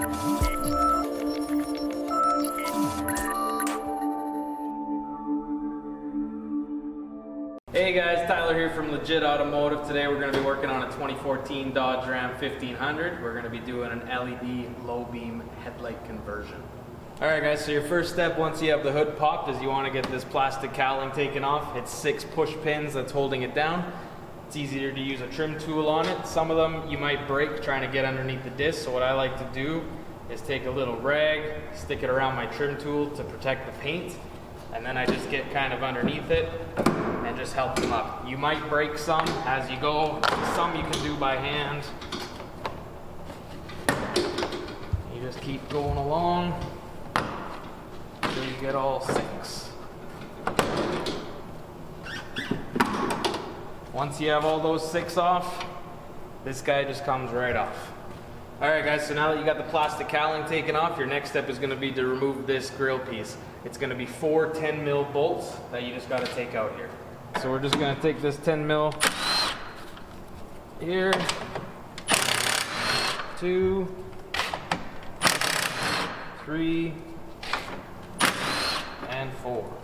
Hey guys, Tyler here from Legit Automotive. Today we're going to be working on a 2014 Dodge Ram 1500. We're going to be doing an LED low-beam headlight conversion. Alright guys, so your first step once you have the hood popped is you want to get this plastic cowling taken off. It's 6 push pins that's holding it down. It's easier to use a trim tool on it. Some of them you might break trying to get underneath the disc, so what I like to do is take a little rag, stick it around my trim tool to protect the paint, and then I just get kind of underneath it and just help them up. You might break some as you go. Some you can do by hand. You just keep going along until you get all 6. Once you have all those 6 off, this guy just comes right off. Alright guys, so now that you got the plastic cowling taken off, your next step is going to be to remove this grill piece. It's going to be 4 10mm bolts that you just got to take out here. So we're just going to take this 10mm here, 2, 3, and 4.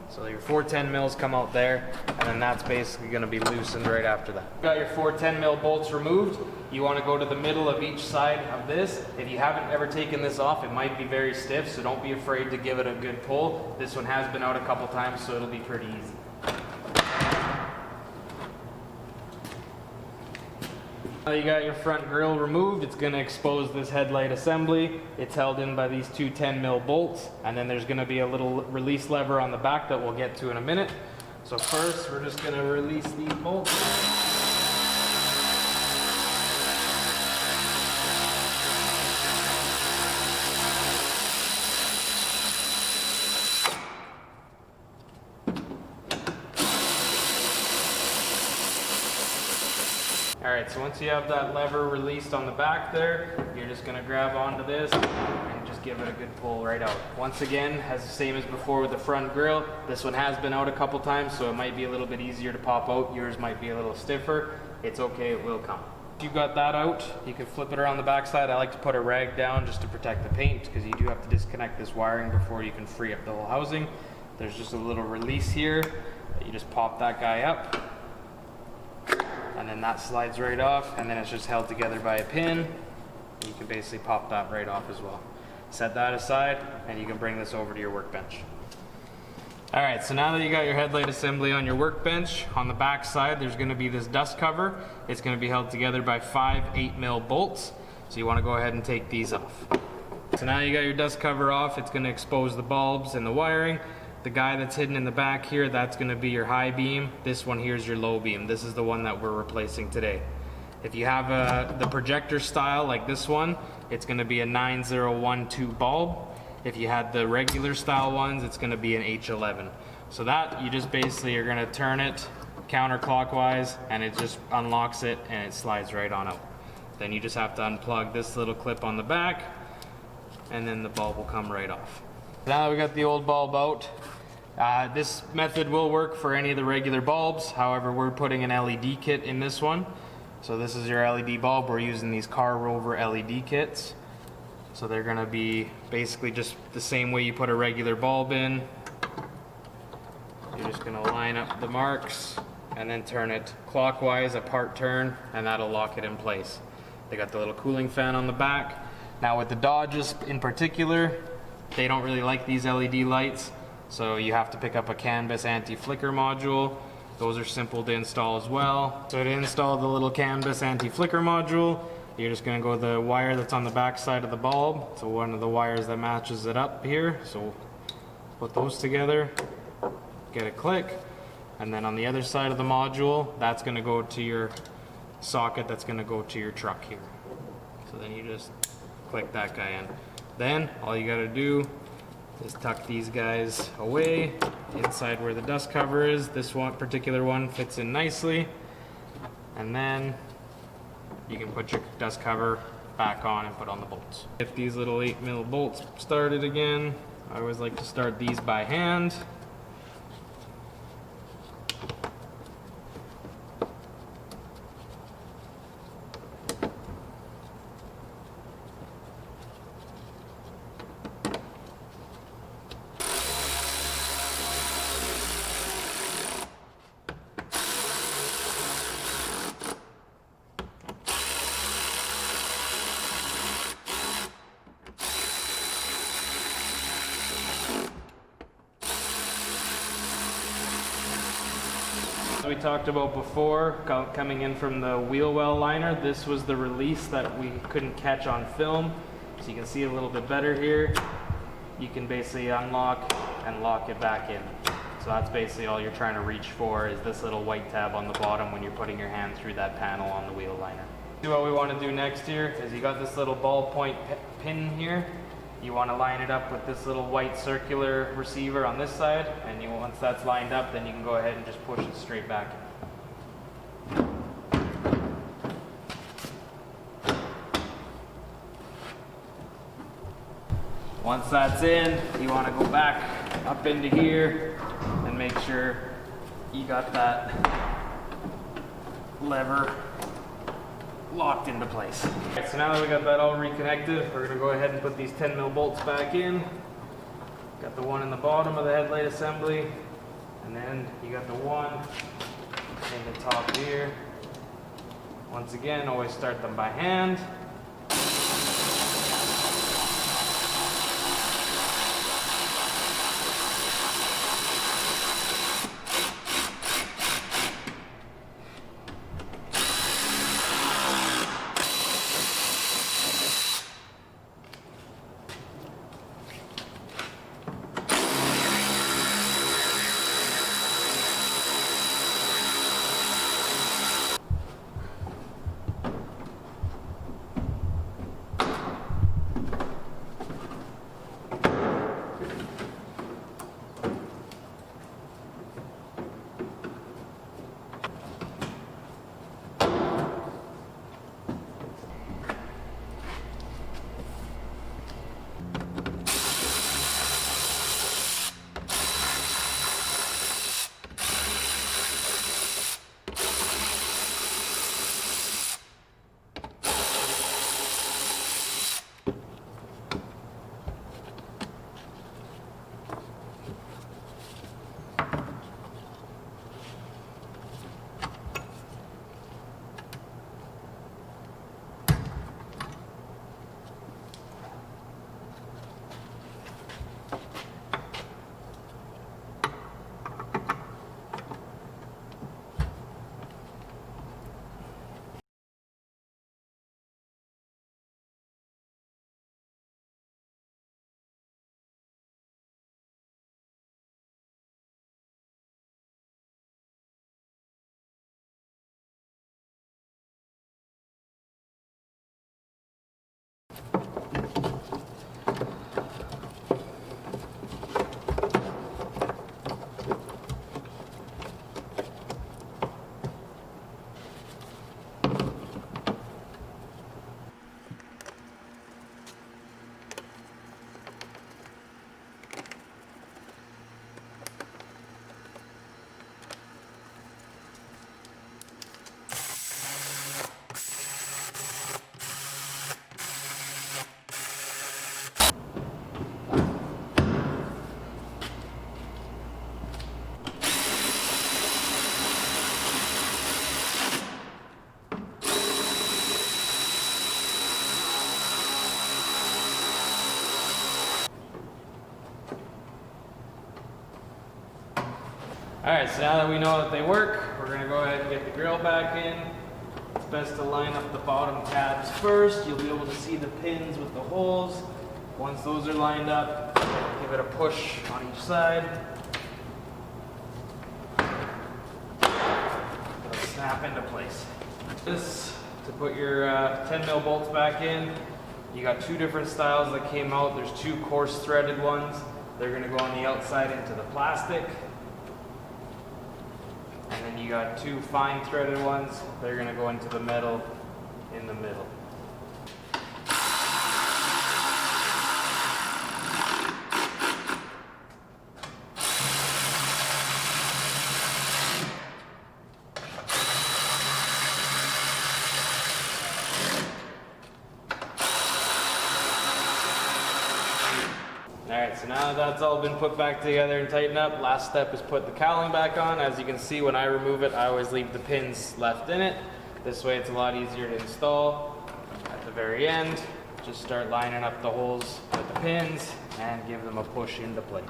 So your 4 10mm come out there, and then that's basically going to be loosened right after that. Got your 4 10mm bolts removed. You want to go to the middle of each side of this. If you haven't ever taken this off, it might be very stiff, so don't be afraid to give it a good pull. This one has been out a couple times, so it'll be pretty easy. Now you got your front grille removed. It's going to expose this headlight assembly. It's held in by these 2 10mm bolts, and then there's going to be a little release lever on the back that we'll get to in a minute. So first we're just going to release these bolts. Alright, so once you have that lever released on the back there, you're just going to grab onto this and just give it a good pull right out. Once again, as the same as before with the front grille, this one has been out a couple times, so it might be a little bit easier to pop out. Yours might be a little stiffer. It's okay, it will come. If you've got that out, you can flip it around the back side. I like to put a rag down just to protect the paint, because you do have to disconnect this wiring before you can free up the whole housing. There's just a little release here. You just pop that guy up, and then that slides right off, and then it's just held together by a pin. You can basically pop that right off as well. Set that aside, and you can bring this over to your workbench. Alright, so now that you got your headlight assembly on your workbench, on the back side there's going to be this dust cover. It's going to be held together by 5 8mm bolts, so you want to go ahead and take these off. So now you got your dust cover off, it's going to expose the bulbs and the wiring. The guy that's hidden in the back here, that's going to be your high beam. This one here is your low beam. This is the one that we're replacing today. If you have the projector style like this one, it's going to be a 9012 bulb. If you had the regular style ones, it's going to be an H11. So that, you just basically are going to turn it counterclockwise, and it just unlocks it and it slides right on out. Then you just have to unplug this little clip on the back, and then the bulb will come right off. Now that we got the old bulb out, this method will work for any of the regular bulbs. However, we're putting an LED kit in this one. So this is your LED bulb. We're using these Car Rover LED kits. So they're going to be basically just the same way you put a regular bulb in. You're just going to line up the marks and then turn it clockwise, a part turn, and that'll lock it in place. They got the little cooling fan on the back. Now with the Dodges in particular, they don't really like these LED lights, so you have to pick up a CanBus anti-flicker module. Those are simple to install as well. So to install the little CanBus anti-flicker module, you're just going to go the wire that's on the back side of the bulb. So one of the wires that matches it up here. So put those together, get a click, and then on the other side of the module, that's going to go to your socket that's going to go to your truck here. So then you just click that guy in. Then all you got to do is tuck these guys away inside where the dust cover is. This one particular one fits in nicely, and then you can put your dust cover back on and put on the bolts. Get these little 8mm bolts started again. I always like to start these by hand. we talked about before, coming in from the wheel well liner, this was the release that we couldn't catch on film. So you can see a little bit better here. You can basically unlock and lock it back in. So that's basically all you're trying to reach for, is this little white tab on the bottom when you're putting your hand through that panel on the wheel liner. What we want to do next here is, you got this little ballpoint pin here. You want to line it up with this little white circular receiver on this side, and once that's lined up, then you can go ahead and just push it straight back. Once that's in, you want to go back up into here and make sure you got that lever locked into place. Alright, so now that we got that all reconnected, we're going to go ahead and put these 10mm bolts back in. Got the one in the bottom of the headlight assembly, and then you got the one in the top here. Once again, always start them by hand. Alright, so now that we know that they work, we're going to go ahead and get the grill back in. It's best to line up the bottom tabs first. You'll be able to see the pins with the holes. Once those are lined up, give it a push on each side. It'll snap into place. This, to put your 10mm bolts back in, you got two different styles that came out. There's two coarse threaded ones. They're going to go on the outside into the plastic. And then you got two fine threaded ones. They're going to go into the metal in the middle. Alright, so now that that's all been put back together and tightened up, last step is put the cowling back on. As you can see, when I remove it, I always leave the pins left in it. This way it's a lot easier to install. At the very end, just start lining up the holes with the pins and give them a push into place.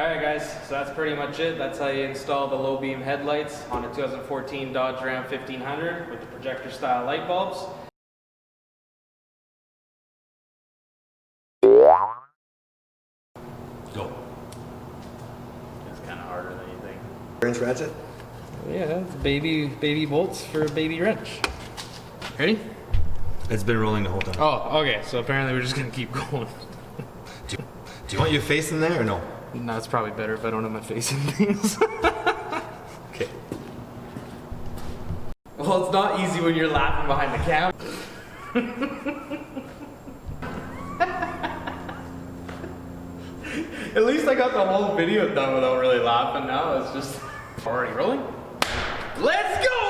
Alright guys, so that's pretty much it. That's how you install the LowBeam headlights on a 2014 Dodge Ram 1500 with the projector style light bulbs. Go. It's kind of harder than you think. Wrench ratchet? Yeah, that's baby bolts for a baby wrench. Ready? It's been rolling the whole time. Oh, okay, so apparently we're just gonna keep going. Do you want your face in there or no? No, it's probably better if I don't have my face in things. Okay. Well, it's not easy when you're laughing behind the camera. At least I got the whole video done without really laughing now. It's just already rolling. Let's go!